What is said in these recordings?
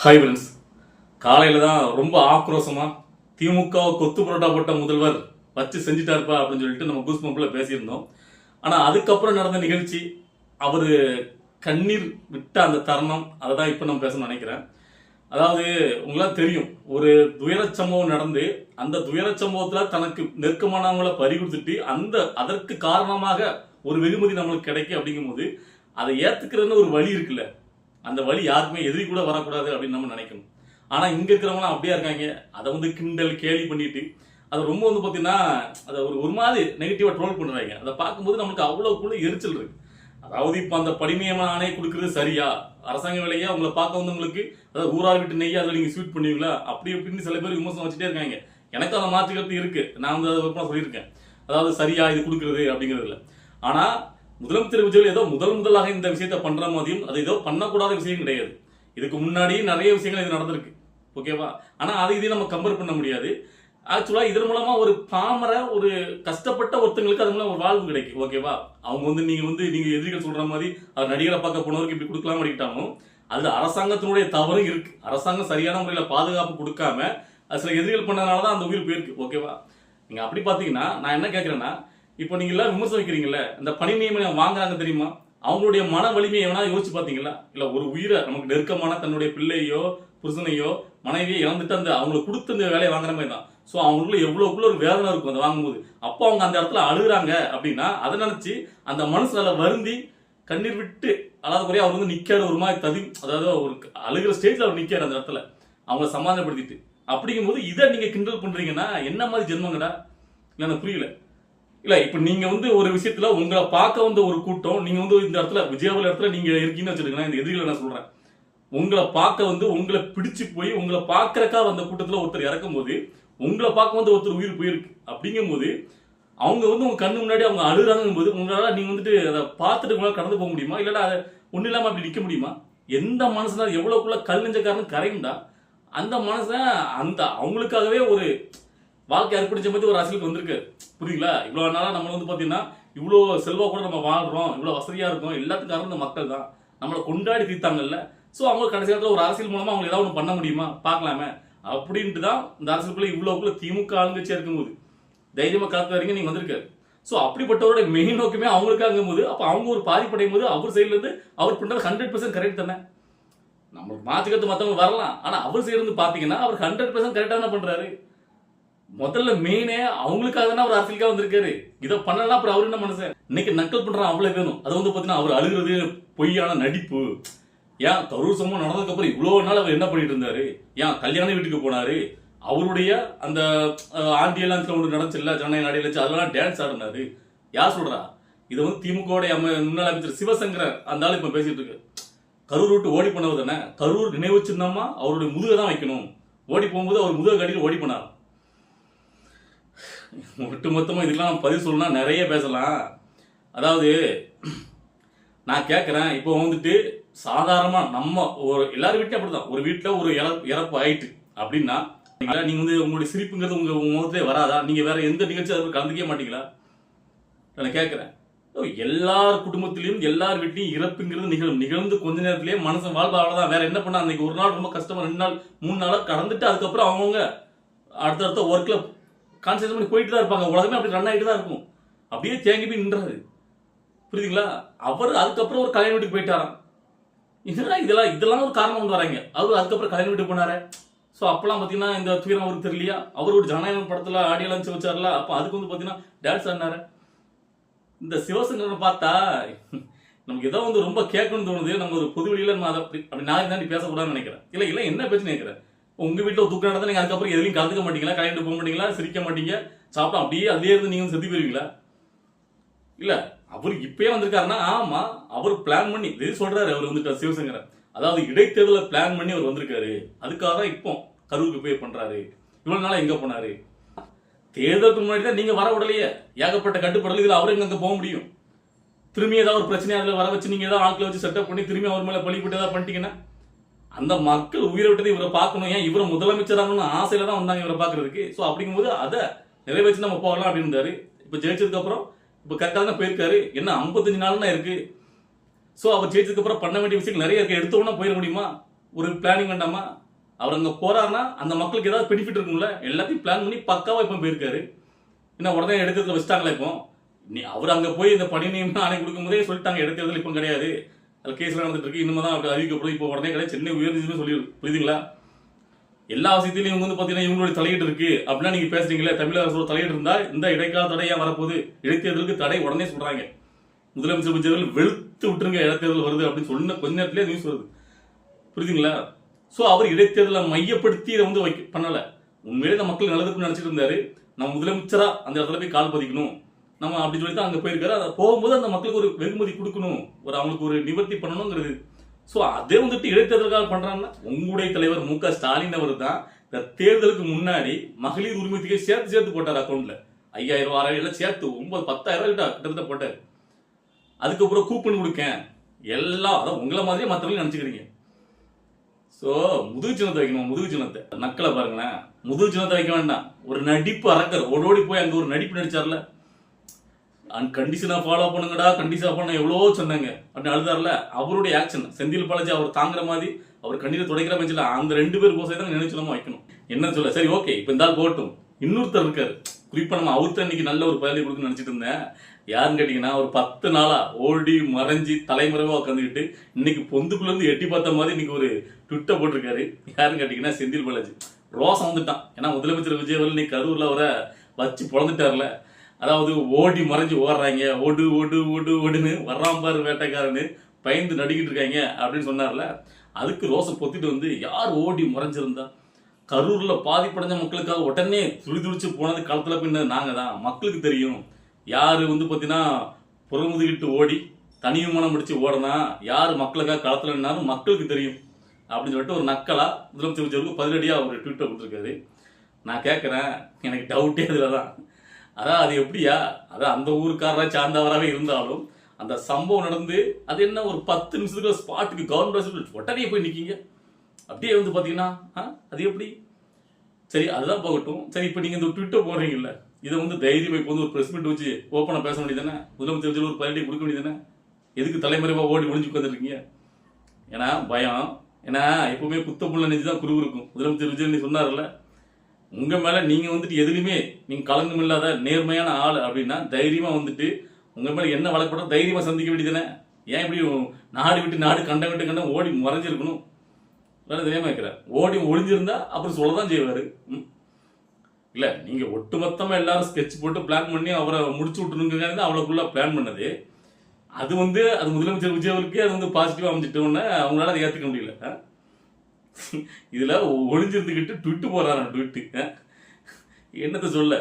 Hi friends, காலையில் தான் ரொம்ப ஆக்ரோஷமாக திமுக கொத்து புரோட்டா போட்ட முதல்வர் வச்சு செஞ்சுட்டாருப்பா அப்படின்னு சொல்லிட்டு நம்ம கூஸ் பம்பில் பேசியிருந்தோம். ஆனால் அதுக்கப்புறம் நடந்த நிகழ்ச்சி, அவர் கண்ணீர் விட்ட அந்த தருணம், அதை தான் இப்போ நம்ம பேசணும்னு நினைக்கிறேன். அதாவது உங்களாம் தெரியும், ஒரு துயர சம்பவம் நடந்து அந்த துயர சம்பவத்தில் தனக்கு நெருக்கமானவங்களை பறி கொடுத்துட்டு அதற்கு காரணமாக ஒரு வெகுமதி நம்மளுக்கு கிடைக்கும் அப்படிங்கும்போது அதை ஏற்றுக்கிறதுன்னு ஒரு வழி இருக்குல்ல, அந்த வழி யாருக்குமே எதிரி கூட வரக்கூடாது அப்படின்னு நம்ம நினைக்கணும். ஆனால் இங்கே இருக்கிறவங்களாம் அப்படியே இருக்காங்க. அதை கிண்டல் கேலி பண்ணிட்டு அதை ரொம்ப பார்த்தீங்கன்னா அதை ஒரு மாதிரி நெகட்டிவாக ட்ரோல் பண்ணுறாங்க. அதை பார்க்கும்போது நம்மளுக்கு அவ்வளோக்குள்ள எரிச்சல் இருக்கு. அதாவது இப்போ அந்த பணிநியமன ஆணை கொடுக்குறது சரியா? அரசாங்க வேலையை அவங்கள பார்க்க வந்தவங்களுக்கு, அதாவது ஊரார் வீட்டு நெய்யா அதில் நீங்கள் ஸ்வீட் பண்ணுவீங்களா அப்படி இப்படின்னு சில பேர் விமர்சனம் வச்சுட்டே இருக்காங்க. எனக்கு அதை மாற்றிக்கிறது இருக்கு. நான் அதை சொல்லியிருக்கேன், அதாவது சரியா இது கொடுக்குறது அப்படிங்கிறதுல. ஆனால் முதலமைச்சர் விஜய் ஏதோ முதலாக இந்த விஷயத்த பண்ற மாதிரியும் அது ஏதோ பண்ணக்கூடாத விஷயம் கிடையாது. இதுக்கு முன்னாடி நிறைய விஷயங்கள் இது நடந்திருக்கு, ஓகேவா? ஆனா அதை இதையும் நம்ம கம்பேர் பண்ண முடியாது. ஆக்சுவலா இதன் மூலமா ஒரு பாமர ஒரு கஷ்டப்பட்ட ஒருத்தங்களுக்கு அது மூலம் ஒரு வாழ்வு கிடைக்கும், ஓகேவா? அவங்க நீங்க எதிரிகள் சொல்ற மாதிரி அவர் நடிகரை பார்க்க போனவருக்கு இப்படி கொடுக்கலாம் அப்படிட்டாலும் அதுல அரசாங்கத்தினுடைய தவறும் இருக்கு. அரசாங்கம் சரியான முறையில் பாதுகாப்பு கொடுக்காம அது சில எதிரிகள் பண்ணதுனாலதான் அந்த உயிர் போயிருக்கு, ஓகேவா? நீங்க அப்படி பாத்தீங்கன்னா நான் என்ன கேட்கிறேன்னா, இப்போ நீங்க எல்லாம் விமர்சனம் வைக்கிறீங்கல்ல, இந்த பணி நியமனம் வாங்குறாங்க தெரியுமா, அவங்களுடைய மன வலிமையை எவனா யோசிச்சு பாத்தீங்களா? இல்ல ஒரு உயிரை நமக்கு நெருக்கமான தன்னுடைய பிள்ளையோ புருஷனையோ மனைவியோ இழந்துட்டு அந்த அவங்களுக்கு கொடுத்து இந்த வேலையை வாங்குற மாதிரி தான். ஸோ அவங்களுக்குள்ள எவ்வளவுக்குள்ள ஒரு வேதனை இருக்கும் அதை வாங்கும்போது. அப்போ அவங்க அந்த இடத்துல அழுகுறாங்க அப்படின்னா அதை நினைச்சு அந்த மனசுல வருந்தி கண்ணீர் விட்டு அதாவது குறைய அவர் நிக்காரு, ஒரு மாதிரி அதாவது ஒரு அழுகிற ஸ்டேஜ்ல அவர் நிக்காரு அந்த இடத்துல அவங்களை சமாதானப்படுத்திட்டு. அப்படிங்கும்போது இதை நீங்க கிண்டல் பண்றீங்கன்னா என்ன மாதிரி ஜென்மங்கடா? இல்லை எனக்கு புரியல. இல்ல இப்ப நீங்க ஒரு விஷயத்துல உங்களை பார்க்க வந்த ஒரு கூட்டம், நீங்க இந்த இடத்துல விஜயாவில் இடத்துல நீங்க இருக்கீங்கன்னு வச்சிருக்கீங்க. இந்த எதிரிகளை நான் சொல்றேன், உங்களை பார்க்க உங்களை பிடிச்சு போய் உங்களை பார்க்கறக்கா வந்த கூட்டத்துல ஒருத்தர் இறக்கும் போது உங்களை பார்க்க ஒருத்தர் உயிர் போயிருக்கு. அப்படிங்கும் போது அவங்க உங்க கண்ணு முன்னாடி அவங்க அழுகுறாங்கும் போது உங்களால நீங்க அதை பார்த்துட்டு உங்களால கடந்து போக முடியுமா? இல்லடா அதை ஒண்ணு இல்லாம அப்படி நிக்க முடியுமா? எந்த மனசுனா எவ்வளவுக்குள்ள கல் நெஞ்சக்காரன்னு கரையும்டா அந்த மனசன் அந்த அவங்களுக்காகவே ஒரு வாழ்க்கை அர்ப்பணிச்ச மாதிரி ஒரு அரசியலுக்கு வந்திருக்காரு, புரியுங்களா? இவ்வளவு நாளா நம்ம பாத்தீங்கன்னா இவ்வளவு செல்வா கூட நம்ம வாழ்றோம், இவ்வளவு வசதியா இருக்கும், எல்லாத்துக்கும் காரணம் இந்த மக்கள் தான், நம்மளை கொண்டாடி தீர்த்தாங்கல்ல. சோ அவங்க கடைசி நேரத்தில் ஒரு அரசியல் மூலமா அவங்க ஏதாவது ஒன்று பண்ண முடியுமா பார்க்கலாமே அப்படின்ட்டு தான் இந்த அரசியலுக்குள்ள இவ்வளவுக்குள்ள திமுக ஆளுங்கட்சியா இருக்கும்போது தைரியமா காத்து வரைக்கும் நீங்க வந்திருக்காரு. சோ அப்படிப்பட்டவரோட மெயின் நோக்கமே அவங்களுக்காகும் போது அப்ப அவங்க ஒரு பாதிப்படையும் போது அவர் சைட்ல இருந்து அவர் பண்றது 100% கரெக்ட் தானே. நம்மளுக்கு மாத்திக்கிறது மத்தவங்க வரலாம், ஆனா அவர் சைடு இருந்து பாத்தீங்கன்னா அவர் 100% கரெக்டா தான் பண்றாரு. முதல்ல மெயினே அவங்களுக்காக தானே அவர் அரசியலுக்காக வந்திருக்காரு. இதை பண்ணலாம் அப்புறம் அவரு என்ன மனுஷன் இன்னைக்கு நக்கல் பண்றான் அவ்வளவு வேணும். அது பாத்தீங்கன்னா அவர் அழுகிறது பொய்யான நடிப்பு. ஏன் கரூர் சம்பவம் நடந்ததுக்கு அப்புறம் இவ்வளவு நாள் அவர் என்ன பண்ணிட்டு இருந்தாரு? ஏன் கல்யாண வீட்டுக்கு போனாரு, அவருடைய அந்த ஆண்டியெல்லாம் ஒன்று நடந்துச்சுல்ல ஜனநாயக நாடியில் வச்சு அதெல்லாம் டான்ஸ் ஆடினாரு. யார் சொல்றா? இதை திமுக முன்னாள் அமைச்சர் சிவசங்கர் அந்த ஆள் இப்ப பேசிட்டு இருக்கு. கரூர் விட்டு ஓடி போனவர் தானே, கரூர் நினைவு சின்னமா அவருடைய முதுகை தான் வைக்கணும். ஓடி போகும்போது அவர் முதுகை கட்டிட்டு ஓடி போனார். ஒட்டுமொத்தமா இதுக்கெல்லாம் நம்ம பதிவு சொல்லணும்னா நிறைய பேசலாம். அதாவது நான் கேட்கிறேன், இப்போ சாதாரணமா நம்ம ஒரு எல்லாரும் வீட்லயும் அப்படிதான், ஒரு வீட்டுல ஒரு இறப்பு ஆயிட்டு அப்படின்னா நீங்க உங்களுடைய சிரிப்புங்கிறது உங்க முகத்திலே வராதா? நீங்க வேற எந்த நிகழ்ச்சி அதை கலந்துக்கவே மாட்டீங்களா? நான் கேட்கிறேன். எல்லார் குடும்பத்திலையும் எல்லார் வீட்லயும் இறப்புங்கிறது நிகழ்ந்து கொஞ்ச நேரத்திலேயே மனசு வாழ்வு அவ்வளவுதான். வேற என்ன பண்ணா அன்னைக்கு ஒரு நாள் ரொம்ப கஷ்டமா 2 நாள் 3 நாளா கடந்துட்டு அதுக்கப்புறம் அவங்கவுங்க அடுத்தடுத்த ஒர்க்ல கான்சென்ட்ரேட் பண்ணி போயிட்டு தான் இருப்பாங்க. உலகமே அப்படி ரன் ஆகிட்டு தான் இருக்கும். அப்படியே தேங்கி போய் நின்றாரு, புரியுதுங்களா? அவர் அதுக்கப்புறம் ஒரு கல்யாண வீட்டுக்கு போயிட்டாராம். இதெல்லாம் ஒரு காரணம் கொண்டு வராங்க. அவர் அதுக்கப்புறம் கல்யாண வீட்டுக்கு போனாரு. ஸோ அப்பெல்லாம் பார்த்தீங்கன்னா இந்த துயரம் அவருக்கு தெரியலையா? அவர் ஒரு ஜனநாயகம் படத்துல ஆடியோ லான்ச் வச்சார்ல, அப்போ அதுக்கு பார்த்தீங்கன்னா டான்ஸ் ஆடினாரு. இந்த சிவசங்கரனை பார்த்தா நமக்கு ஏதோ ரொம்ப கேட்கணும்னு தோணுது. நம்ம ஒரு பொது வெளியில நம்ம அதை அப்படி நான் தாண்டி பேசக்கூடாதுன்னு நினைக்கிறேன். இல்லை என்ன பேச்சு நினைக்கிறேன்? உங்க வீட்டுல ஒரு துக்கம் நடந்தா நீங்க அதுக்கப்புறம் எதுலையும் கலந்துக்க மாட்டீங்களா? கல்யாணம் போக மாட்டீங்களா? சிரிக்க மாட்டீங்க, சாப்பிட்டா அப்படியே அதுலயே இருந்து நீங்க செத்து போயிருவீங்களா? இல்ல அவர் இப்பயே வந்திருக்காருன்னா ஆமா அவர் பிளான் பண்ணி இது சொல்றாரு. அவர் சிவசங்கரன் அதாவது இடைத்தேர்தல பிளான் பண்ணி அவர் வந்திருக்காரு. அதுக்காக தான் இப்போ கரூருக்கு போய் பண்றாரு. இவ்வளவு நாளா எங்க போனாரு? தேர்தலுக்கு முன்னாடி தான் நீங்க வர விடலையே, ஏகப்பட்ட கட்டுப்பாடுகள். இதுல அவர் எங்க போக முடியும்? திரும்பி ஏதாவது ஒரு பிரச்சனை அதுல வர வச்சு நீங்க ஏதாவது ஆட்களை வச்சு செட்டப் பண்ணி திரும்பி அவர் மேல பழி போட்டு ஏதாவது பண்ணிட்டீங்கன்னா அந்த மக்கள் உயிரை விட்டது இவரை பார்க்கணும். ஏன் இவரை முதலமைச்சராகணும்னு ஆசையில தான் வந்தாங்க இவரை பாக்குறதுக்கு. ஸோ அப்படிங்கும்போது அதை நிறைவேற்றி நம்ம போகலாம் அப்படின்னு இருந்தாரு. இப்ப ஜெயிச்சதுக்கு அப்புறம் இப்ப கரெக்டாக தான் போயிருக்காரு. என்ன 55 நாள் தான் இருக்கு. ஸோ அவர் ஜெயிச்சதுக்கு அப்புறம் பண்ண வேண்டிய விஷயங்கள் நிறைய இருக்கு. எடுத்தோன்னா போயிட முடியுமா? ஒரு பிளானிங் வேண்டாமா? அவர் அங்க போறாருன்னா அந்த மக்களுக்கு ஏதாவது பெனிஃபிட் இருக்கும்ல, எல்லாத்தையும் பிளான் பண்ணி பக்காவா இப்போ போயிருக்காரு. என்ன உடனே எடுக்கிறதுல வச்சுட்டாங்களா? இப்போ அவர் அங்க போய் இந்த பணி நியமன ஆணை கொடுக்கும் போதே சொல்லிட்டாங்க எடுக்கிறதுல இப்போ கிடையாது, அது கேஸ்ல நடந்துட்டு இருக்கு, இனிமே தான் அறிவிக்கப்படும், இப்போ உடனே கிடையாது, சென்னை உயர்நீதிமன்றம் சொல்லியிருக்கு. புரியுதுங்களா? எல்லா விஷயத்திலையும் இவங்க வந்து பாத்தீங்கன்னா இவங்களுடைய தலையீடு இருக்கு அப்படின்னா நீங்க பேசுறீங்களே, தமிழக அரசோட தலையீடு இருந்தா இந்த இடைக்கால தடையா வரப்போகுது, இடைத்தேர்தலுக்கு தடை உடனே சொல்றாங்க. முதலமைச்சர் பட்ஜெட்டில் வெளுத்து விட்டுருங்க இடைத்தேர்தல் வருது அப்படின்னு சொன்ன கொஞ்ச நேரத்திலே நியூஸ் வருது. புரியுதுங்களா? ஸோ அவர் இடைத்தேர்தலை மையப்படுத்தி இதை வந்து பண்ணல. உண்மையிலே இந்த மக்கள் நல்லதுக்கு நினைச்சிட்டு இருந்தாரு, நம்ம முதலமைச்சரா அந்த இடத்துல போய் கால் பதிக்கணும் நம்ம அப்படின்னு சொல்லி தான் அங்க போயிருக்காரு. அதை போகும்போது அந்த மக்களுக்கு ஒரு வெகுமதி கொடுக்கணும், ஒரு அவங்களுக்கு ஒரு நிவர்த்தி பண்ணணுங்கிறது. ஸோ அதே வந்துட்டு இடைத்தேர்தலுக்காக பண்றாங்கன்னா உங்களுடைய தலைவர் மு.க. ஸ்டாலின் அவர் தான் இந்த தேர்தலுக்கு முன்னாடி மகளிர் உரிமை தொகையை சேர்த்து போட்டார் அக்கௌண்ட்ல. 5000 6000 எல்லாம் சேர்த்து 10,000 கிட்ட கிட்டத்தட்ட போட்டார். அதுக்கப்புறம் கூப்பன் கொடுக்கேன் எல்லாம், அதான் உங்களை மாதிரியே மற்றவங்களும் நினைச்சுக்கிறீங்க. ஸோ முதுகு சின்னத்தை வைக்கணும், முதுகு சின்னத்தை நக்கலை பாருங்களேன். முதுகு சின்னத்தை வைக்க வேண்டாம், ஒரு நடிப்பு அரக்கர் ஓடோடி போய் அங்க ஒரு நடிப்பு நடிச்சார்ல, கண்டிஷனா ஃபாலோ பண்ணுங்கடா, கண்டிஷனா பண்ண எவ்வளோ சொன்னாங்க அப்படின்னு அழுதார்ல, அவருடைய ஆக்ஷன் செந்தில் பாலாஜி அவர் தாங்குற மாதிரி அவர் கண்ணீரை துடைக்கிற மாதிரி அந்த 2 பேர் கோசை தான் நினைச்சு வைக்கணும். என்ன சொல்ல, சரி ஓகே இப்போ இந்த ஆள் போட்டும். இன்னொருத்தர் இருக்காரு, குறிப்பா நம்ம அவர்த்த இன்னைக்கு நல்ல ஒரு பதவி கொடுக்குன்னு நினைச்சிட்டு இருந்தேன். யாருன்னு கேட்டீங்கன்னா ஒரு 10 நாளா ஓடி மறைஞ்சி தலைமறைவா உட்காந்துக்கிட்டு இன்னைக்கு பொந்துக்குள்ள இருந்து எட்டி பார்த்த மாதிரி இன்னைக்கு ஒரு ட்விட்டை போட்டிருக்காரு. யாருன்னு கேட்டீங்கன்னா செந்தில் பாலாஜி. ரோசம் வந்துட்டான், ஏன்னா முதலமைச்சர் விஜயவர்கள் இன்னைக்கு கரூர்ல அவரை வச்சு பொழந்துட்டார்ல. அதாவது ஓடி மறைஞ்சு ஓடுறாங்க, ஓடு ஓடு ஓடு ஓடுன்னு வர்றாம்பாரு வேட்டைக்காரன்னு பயந்து நடிக்கிட்டு இருக்காங்க அப்படின்னு சொன்னார்ல. அதுக்கு ரோசம் பொத்திட்டு வந்து யார் ஓடி மறைஞ்சிருந்தா, கரூர்ல பாதிப்படைஞ்ச மக்களுக்காக உடனே துடிச்சு போனது களத்துல பின்னது நாங்க தான். மக்களுக்கு தெரியும் யாரு வந்து பாத்தீங்கன்னா புறமுதுகிட்டு ஓடி தனியுமானம் முடிச்சு ஓடனா யாரு மக்களுக்காக களத்துல நின்னாலும் மக்களுக்கு தெரியும் அப்படின்னு சொல்லிட்டு ஒரு நக்கலா முதலமைச்சர் விஜயவர்களுக்கு பதிலடியா ஒரு ட்விட்டை கொடுத்துருக்காரு. நான் கேட்கறேன், எனக்கு டவுட்டே அதுலதான். அதான் அது எப்படியா, அதான் அந்த ஊருக்காரரா சார்ந்தவராகவே இருந்தாலும் அந்த சம்பவம் நடந்து அது என்ன ஒரு 10 நிமிஷத்துக்கு ஸ்பாட்டுக்கு கவர்மெண்ட் உடனே போய் நிற்கிங்க அப்படியே வந்து பார்த்தீங்கன்னா அது எப்படி? சரி அதுதான் போகட்டும். சரி இப்போ நீங்கள் இந்த ட்விட்டர் போடுறீங்கல்ல, இதை வந்து தைரியம் இப்போ வந்து ஒரு ப்ரெஸ் மீட் வச்சு ஓப்பனாக பேச வேண்டியதானே, முதலமைச்சர் ஒரு பதிலடி கொடுக்க வேண்டியதானே, எதுக்கு தலைமறைவாக ஓடி ஒளிஞ்சு உட்காந்துருக்கீங்க? ஏன்னா பயம், ஏன்னா எப்பவுமே குத்தப்புள்ள நெஞ்சு தான் குரு இருக்கும். முதலமைச்சர் விஜய் சொன்னார்ல, உங்க மேல நீங்க வந்துட்டு எதுலையுமே நீங்க கலங்கம் இல்லாத நேர்மையான ஆள் அப்படின்னா தைரியமா வந்துட்டு உங்க மேல என்ன வழக்கப்பட தைரியமா சந்திக்க வேண்டியதுதானே. ஏன் இப்படி நாடு விட்டு நாடு கண்ட விட்டு கண்டம் ஓடி மறைஞ்சிருக்கணும்? வேற தெரியாம இருக்கிறேன். ஓடி ஒளிஞ்சிருந்தா அப்புறம் சொல்லதான் செய்வாரு. இல்ல நீங்க ஒட்டுமொத்தமா எல்லாரும் ஸ்கெட்ச் போட்டு பிளான் பண்ணி அவரை முடிச்சு விட்டுருங்க அவ்வளவுக்குள்ள பிளான் பண்ணது. அது வந்து அது முதலமைச்சர் விஜயவர்களுக்கே அது வந்து பாசிட்டிவா அமைஞ்சிட்டோன்னு அவங்களால அதை ஏத்துக்க முடியல. இதுல ஒளிஞ்சிருந்துக்கிட்டு ட்விட்டு போறாரு, ட்விட்டு என்னத்தை சொல்ல.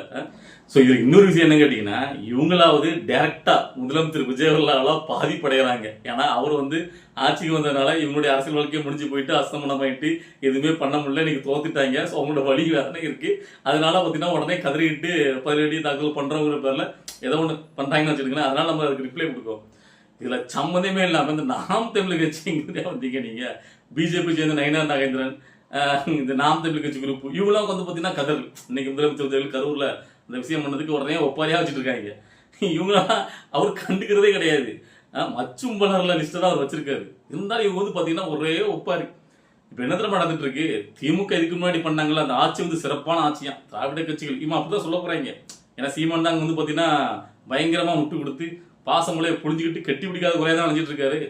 ஸோ இது இன்னொரு விஷயம் என்ன கேட்டீங்கன்னா, இவங்களாவது டைரக்டா முதலமைச்சர் விஜயவர்களால பாதிப்படைகிறாங்க. ஏன்னா அவர் வந்து ஆட்சிக்கு வந்ததுனால இவங்களுடைய அரசியல் வாழ்க்கையை முடிஞ்சு போயிட்டு அஸ்தமனம் ஆயிட்டு எதுவுமே பண்ண முடியல, இன்னைக்கு தோத்துட்டாங்க. ஸோ அவங்களோட வழி வேதனை இருக்கு. அதனால பார்த்தீங்கன்னா உடனே கதறிட்டு பதிலடி தாக்கல் பண்றவங்க பேர்ல ஏதோ ஒன்று பண்றாங்கன்னு வச்சுருக்கீங்களா. அதனால நம்ம அதுக்கு ரிப்ளை கொடுக்கும். இதுல சம்மந்தமே இல்லாம இந்த நாம் தமிழ் கட்சிங்கிறதே வந்தீங்க நீங்க. பிஜேபி சேர்ந்த நயினா நாகேந்திரன், இந்த நாம் தமிழ் கட்சி குரூப் இவங்களாம் வந்து பாத்தீங்கன்னா கதர் இன்னைக்கு முதலமைச்சர் கரூர்ல இந்த விஷயம் பண்ணதுக்கு உடனே ஒப்பாரியா வச்சுட்டு இருக்காங்க. இவங்களாம் அவர் கண்டுக்கிறதே கிடையாது. மச்சும் பலர்ல லிஸ்ட் தான் அவர் வச்சிருக்காரு. இருந்தாலும் இவங்க வந்து பாத்தீங்கன்னா ஒரே ஒப்பாரி. இப்ப என்ன தெரியுமா நடந்துட்டு இருக்கு? திமுக இதுக்கு முன்னாடி பண்ணாங்கல்ல அந்த ஆட்சி வந்து சிறப்பான ஆட்சியா, திராவிட கட்சிகள் இவன் அப்படிதான் சொல்ல போறாங்க. ஏன்னா சீமான் தான் வந்து பாத்தீங்கன்னா பயங்கரமா முட்டு கொடுத்து பாசமலையை புரிஞ்சுக்கிட்டு கெட்டி பிடிக்காத குறையா தான் நினைச்சிட்டு இருக்காரு.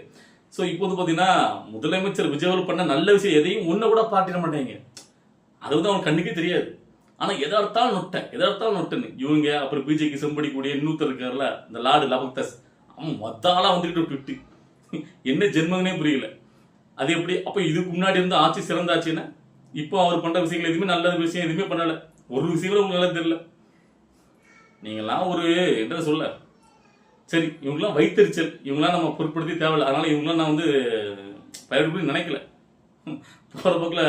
ஸோ இப்போது பார்த்தீங்கன்னா முதலமைச்சர் விஜயவர்கள் பண்ண நல்ல விஷயம் எதையும் ஒன்றை கூட பாட்டிட மாட்டாங்க. அது வந்து அவன் கண்ணுக்கே தெரியாது. ஆனால் எதார்த்தாலும் நொட்டன்னு இவங்க அப்புறம் பிஜேபி செம்படிக்கூடிய இன்னொருத்தர் இருக்காருல்ல இந்த லார்டு லபக்தஸ், அவன் மொத்தாலாம் வந்துக்கிட்டு விட்டு என்ன ஜென்மங்கனே புரியல. அது எப்படி? அப்போ இதுக்கு முன்னாடி இருந்த ஆட்சி சிறந்த ஆட்சின்னா இப்போ அவர் பண்ணுற விஷயங்கள் எதுவுமே நல்ல விஷயம் எதுவுமே பண்ணலை. ஒரு விஷயங்களும் உங்களுக்கு நல்லா தெரியல. நீங்களாம் ஒரு என்ன சொல்ல, சரி இவங்களாம் வைத்தறிச்சல், இவங்களாம் நம்ம பொருட்படுத்தி தேவையில்லை. அதனால இவங்களாம் நான் வந்து பயிர்ப்பு நினைக்கல. போகிற பக்கில்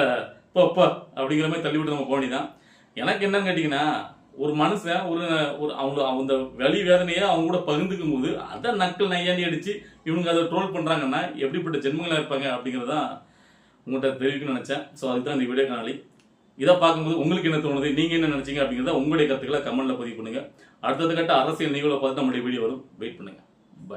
போப்பா அப்படிங்கிற மாதிரி தள்ளிவிட்டு நம்ம போனிதான். எனக்கு என்னன்னு கேட்டிங்கன்னா, ஒரு மனுஷன் ஒரு ஒரு அவங்க அந்த வலி வேதனையை அவங்க கூட பகிர்ந்துக்கும் போது அதை நக்கல் நையாண்டி அடிச்சு இவங்க அதை ட்ரோல் பண்ணுறாங்கன்னா எப்படிப்பட்ட ஜென்மங்களாக இருப்பாங்க அப்படிங்கிறதான் உங்கள்கிட்ட தெரிவிக்கணும்னு நினச்சேன். ஸோ அதுதான் இந்த வீடியோ காணொலி. இதை பார்க்கும்போது உங்களுக்கு என்ன தோணுது, நீங்க என்ன நினைச்சீங்க அப்படிங்கிறத உங்களுடைய கருத்துக்களை கமெண்ட்ல பதிவு பண்ணுங்க. அடுத்தது கட்ட அரசியல் நிகழ்வை பார்த்து நம்மளுடைய வீடியோ வரும். வெயிட் பண்ணுங்க.